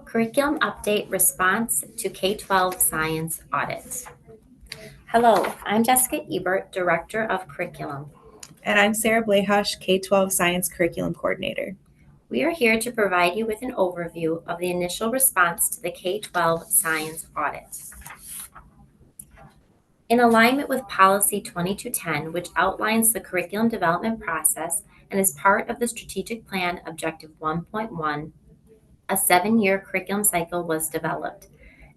Curriculum Update Response to K-12 Science Audit. Hello, I'm Jessica Ebert, Director of Curriculum. And I'm Sarah Blehash, K-12 Science Curriculum Coordinator. We are here to provide you with an overview of the initial response to the K-12 Science Audit. In alignment with Policy 2210, which outlines the curriculum development process and is part of the Strategic Plan Objective 1.1, a 7-year curriculum cycle was developed.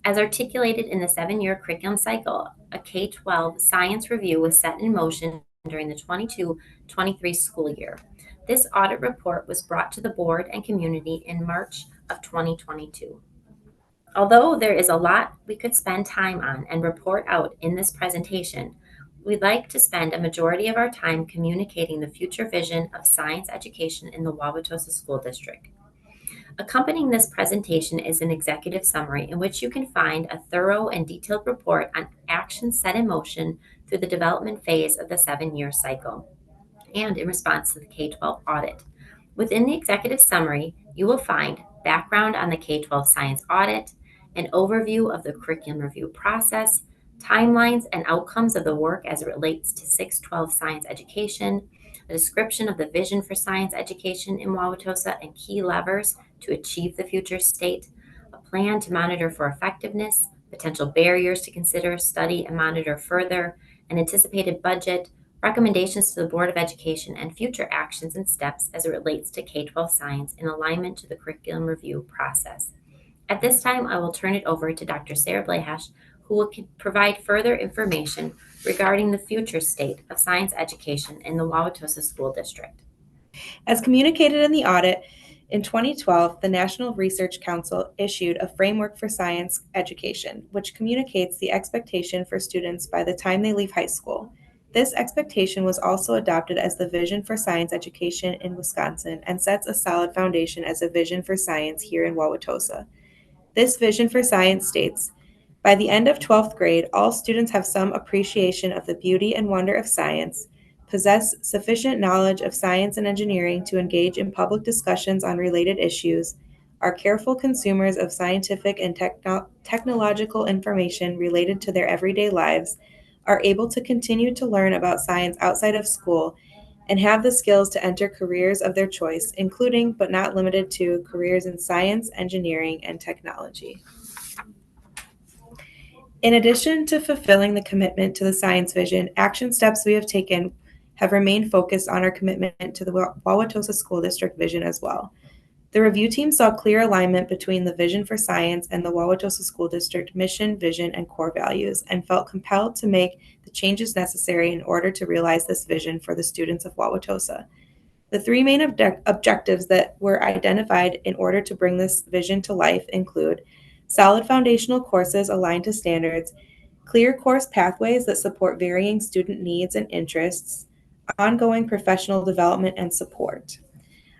As articulated in the 7-year curriculum cycle, a K-12 science review was set in motion during the 22-23 school year. This audit report was brought to the board and community in March of 2022. Although there is a lot we could spend time on and report out in this presentation, we'd like to spend a majority of our time communicating the future vision of science education in the Wauwatosa School District. Accompanying this presentation is an executive summary in which you can find a thorough and detailed report on actions set in motion through the development phase of the 7-year cycle and in response to the K-12 audit. Within the executive summary, you will find background on the K-12 science audit, an overview of the curriculum review process, timelines and outcomes of the work as it relates to 612 science education, a description of the vision for science education in Wauwatosa and key levers to achieve the future state, a plan to monitor for effectiveness, potential barriers to consider, study, and monitor further, an anticipated budget, recommendations to the Board of Education, and future actions and steps as it relates to K-12 science in alignment to the curriculum review process. At this time, I will turn it over to Dr. Sarah Blehash, who will provide further information regarding the future state of science education in the Wauwatosa School District. As communicated in the audit, in 2012, the National Research Council issued a framework for science education, which communicates the expectation for students by the time they leave high school. This expectation was also adopted as the vision for science education in Wisconsin and sets a solid foundation as a vision for science here in Wauwatosa. This vision for science states, by the end of 12th grade, all students have some appreciation of the beauty and wonder of science, possess sufficient knowledge of science and engineering to engage in public discussions on related issues, are careful consumers of scientific and technological information related to their everyday lives, are able to continue to learn about science outside of school, and have the skills to enter careers of their choice, including but not limited to careers in science, engineering, and technology. In addition to fulfilling the commitment to the science vision, action steps we have taken have remained focused on our commitment to the Wauwatosa School District vision as well. The review team saw clear alignment between the vision for science and the Wauwatosa School District mission, vision, and core values, and felt compelled to make the changes necessary in order to realize this vision for the students of Wauwatosa. The three main objectives that were identified in order to bring this vision to life include solid foundational courses aligned to standards, clear course pathways that support varying student needs and interests, ongoing professional development and support.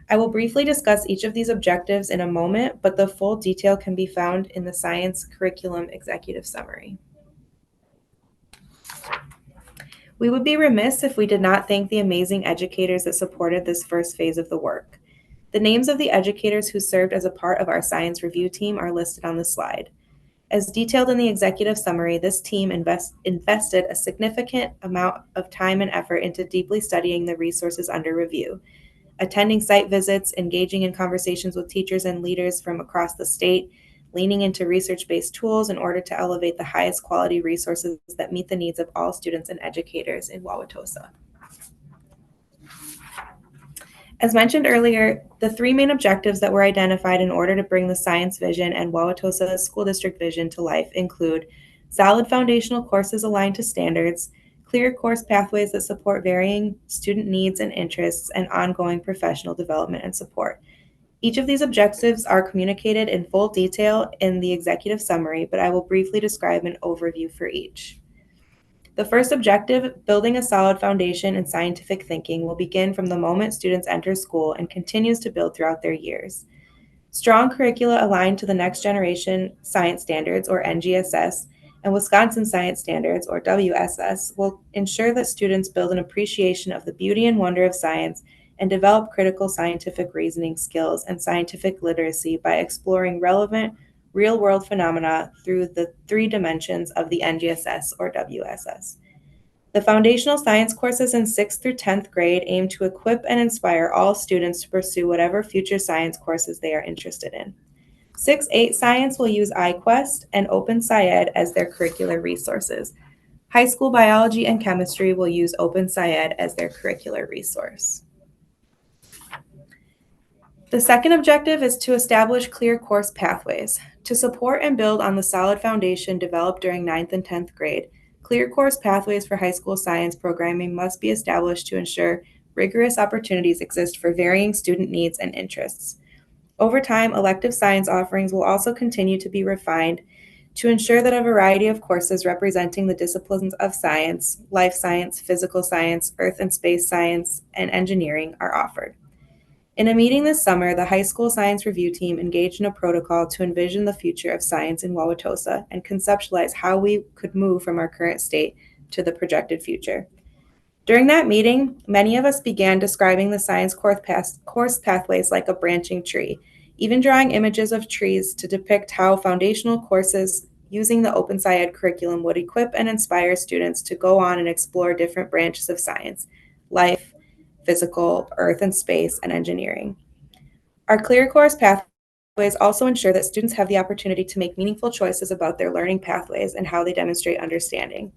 I will briefly discuss each of these objectives in a moment, but the full detail can be found in the Science Curriculum Executive Summary. We would be remiss if we did not thank the amazing educators that supported this first phase of the work. The names of the educators who served as a part of our science review team are listed on the slide. As detailed in the executive summary, this team invested a significant amount of time and effort into deeply studying the resources under review, attending site visits, engaging in conversations with teachers and leaders from across the state, leaning into research-based tools in order to elevate the highest quality resources that meet the needs of all students and educators in Wauwatosa. As mentioned earlier, the three main objectives that were identified in order to bring the science vision and Wauwatosa School District vision to life include solid foundational courses aligned to standards, clear course pathways that support varying student needs and interests, and ongoing professional development and support. Each of these objectives are communicated in full detail in the executive summary, but I will briefly describe an overview for each. The first objective, building a solid foundation in scientific thinking, will begin from the moment students enter school and continues to build throughout their years. Strong curricula aligned to the Next Generation Science Standards, or NGSS, and Wisconsin Science Standards, or WSS, will ensure that students build an appreciation of the beauty and wonder of science and develop critical scientific reasoning skills and scientific literacy by exploring relevant real-world phenomena through the three dimensions of the NGSS or WSS. The foundational science courses in 6th through 10th grade aim to equip and inspire all students to pursue whatever future science courses they are interested in. 6-8 science will use iQuest and OpenSciEd as their curricular resources. High school biology and chemistry will use OpenSciEd as their curricular resource. The second objective is to establish clear course pathways. To support and build on the solid foundation developed during 9th and 10th grade, clear course pathways for high school science programming must be established to ensure rigorous opportunities exist for varying student needs and interests. Over time, elective science offerings will also continue to be refined to ensure that a variety of courses representing the disciplines of science, life science, physical science, earth and space science, and engineering are offered. In a meeting this summer, the high school science review team engaged in a protocol to envision the future of science in Wauwatosa and conceptualize how we could move from our current state to the projected future. During that meeting, many of us began describing the science course pathways like a branching tree, even drawing images of trees to depict how foundational courses using the OpenSciEd curriculum would equip and inspire students to go on and explore different branches of science, life, physical, earth and space, and engineering. Our clear course pathways also ensure that students have the opportunity to make meaningful choices about their learning pathways and how they demonstrate understanding.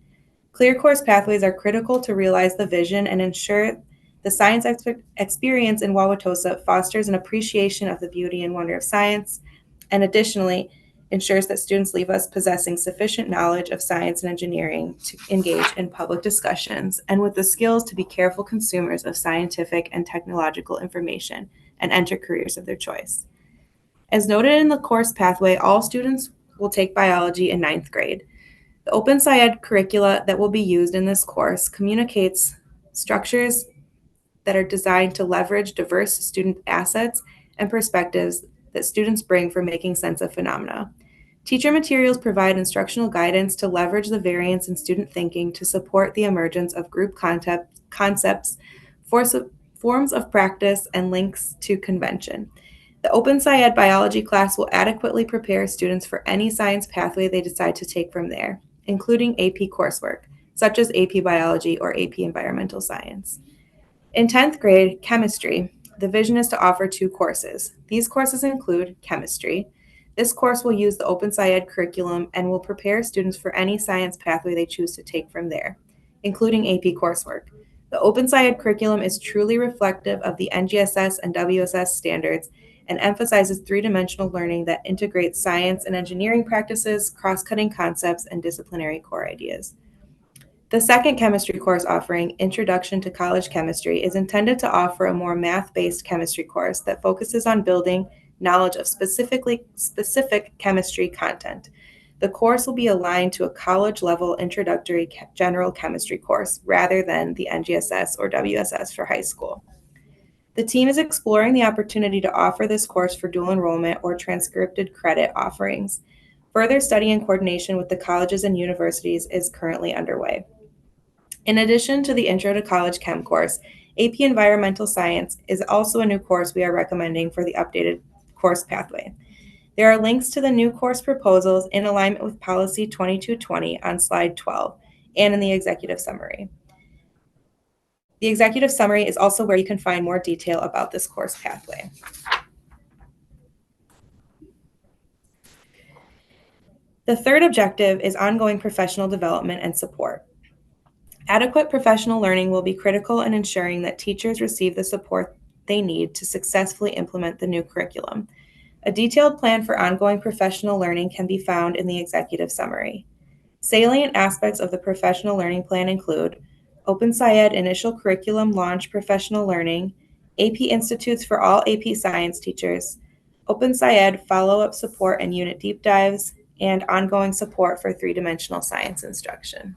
Clear course pathways are critical to realize the vision and ensure the science experience in Wauwatosa fosters an appreciation of the beauty and wonder of science, and additionally, ensures that students leave us possessing sufficient knowledge of science and engineering to engage in public discussions and with the skills to be careful consumers of scientific and technological information and enter careers of their choice. As noted in the course pathway, all students will take biology in 9th grade. The OpenSciEd curricula that will be used in this course communicates structures that are designed to leverage diverse student assets and perspectives that students bring for making sense of phenomena. Teacher materials provide instructional guidance to leverage the variance in student thinking to support the emergence of group concepts, forms of practice, and links to convention. The OpenSciEd biology class will adequately prepare students for any science pathway they decide to take from there, including AP coursework, such as AP biology or AP environmental science. In 10th grade, chemistry, the vision is to offer 2 courses. These courses include chemistry. This course will use the OpenSciEd curriculum and will prepare students for any science pathway they choose to take from there, including AP coursework. The OpenSciEd curriculum is truly reflective of the NGSS and WSS standards and emphasizes three-dimensional learning that integrates science and engineering practices, cross-cutting concepts, and disciplinary core ideas. The second chemistry course offering, Introduction to College Chemistry, is intended to offer a more math-based chemistry course that focuses on building knowledge of specific chemistry content. The course will be aligned to a college-level introductory general chemistry course rather than the NGSS or WSS for high school. The team is exploring the opportunity to offer this course for dual enrollment or transcripted credit offerings. Further study and coordination with the colleges and universities is currently underway. In addition to the Intro to College Chem course, AP Environmental Science is also a new course we are recommending for the updated course pathway. There are links to the new course proposals in alignment with Policy 2220 on slide 12 and in the executive summary. The executive summary is also where you can find more detail about this course pathway. The third objective is ongoing professional development and support. Adequate professional learning will be critical in ensuring that teachers receive the support they need to successfully implement the new curriculum. A detailed plan for ongoing professional learning can be found in the executive summary. Salient aspects of the professional learning plan include OpenSciEd Initial Curriculum Launch Professional Learning, AP Institutes for all AP Science teachers, OpenSciEd Follow-up Support and Unit Deep Dives, and ongoing support for three-dimensional science instruction.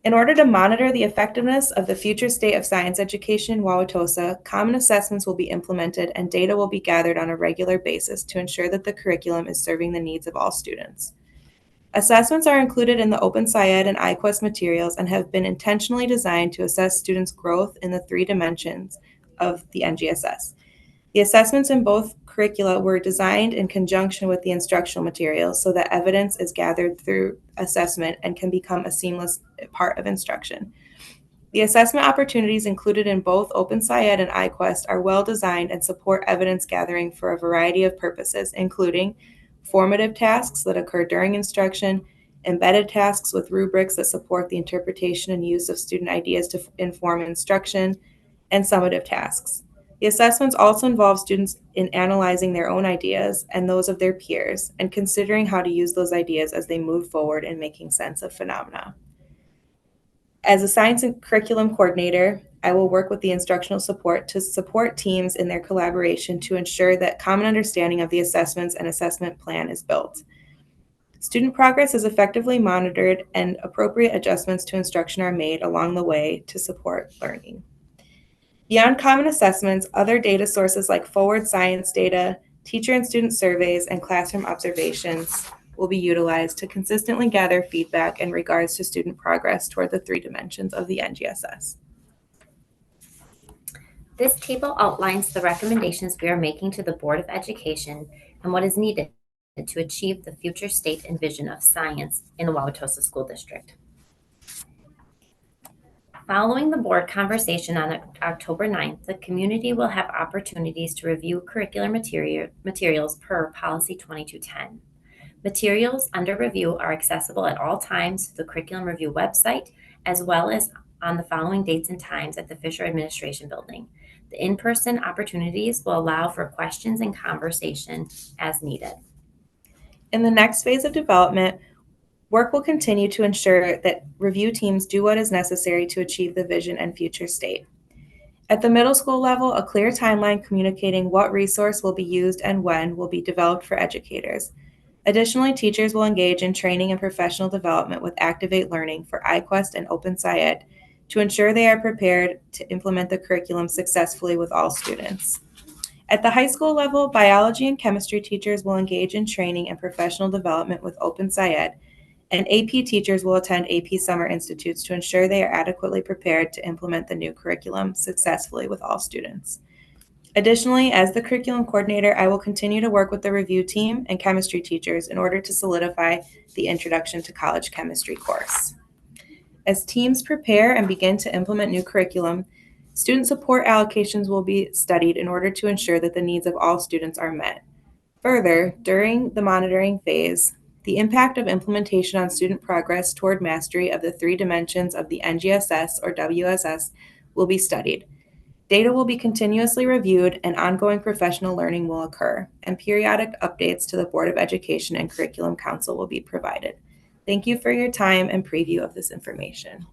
In order to monitor the effectiveness of the future state of science education in Wauwatosa, common assessments will be implemented and data will be gathered on a regular basis to ensure that the curriculum is serving the needs of all students. Assessments are included in the Open SciEd and iQuest materials and have been intentionally designed to assess students' growth in the three dimensions of the NGSS. The assessments in both curricula were designed in conjunction with the instructional materials so that evidence is gathered through assessment and can become a seamless part of instruction. The assessment opportunities included in both Open SciEd and iQuest are well designed and support evidence gathering for a variety of purposes, including formative tasks that occur during instruction, embedded tasks with rubrics that support the interpretation and use of student ideas to inform instruction, and summative tasks. The assessments also involve students in analyzing their own ideas and those of their peers and considering how to use those ideas as they move forward in making sense of phenomena. As a science and curriculum coordinator, I will work with the instructional support to support teams in their collaboration to ensure that common understanding of the assessments and assessment plan is built. Student progress is effectively monitored and appropriate adjustments to instruction are made along the way to support learning. Beyond common assessments, other data sources like forward science data, teacher and student surveys, and classroom observations will be utilized to consistently gather feedback in regards to student progress toward the three dimensions of the NGSS. This table outlines the recommendations we are making to the Board of Education and what is needed to achieve the future state and vision of science in the Wauwatosa School District. Following the board conversation on October 9th, the community will have opportunities to review curricular materials per Policy 2210. Materials under review are accessible at all times through the Curriculum Review website, as well as on the following dates and times at the Fisher Administration Building. The in-person opportunities will allow for questions and conversation as needed. In the next phase of development, work will continue to ensure that review teams do what is necessary to achieve the vision and future state. At the middle school level, a clear timeline communicating what resource will be used and when will be developed for educators. Additionally, teachers will engage in training and professional development with Activate Learning for iQuest and Open SciEd to ensure they are prepared to implement the curriculum successfully with all students. At the high school level, biology and chemistry teachers will engage in training and professional development with Open SciEd, and AP teachers will attend AP Summer Institutes to ensure they are adequately prepared to implement the new curriculum successfully with all students. Additionally, as the curriculum coordinator, I will continue to work with the review team and chemistry teachers in order to solidify the Introduction to College Chemistry course. As teams prepare and begin to implement new curriculum, student support allocations will be studied in order to ensure that the needs of all students are met. Further, during the monitoring phase, the impact of implementation on student progress toward mastery of the three dimensions of the NGSS or WSS will be studied. Data will be continuously reviewed and ongoing professional learning will occur, and periodic updates to the Board of Education and Curriculum Council will be provided. Thank you for your time and preview of this information.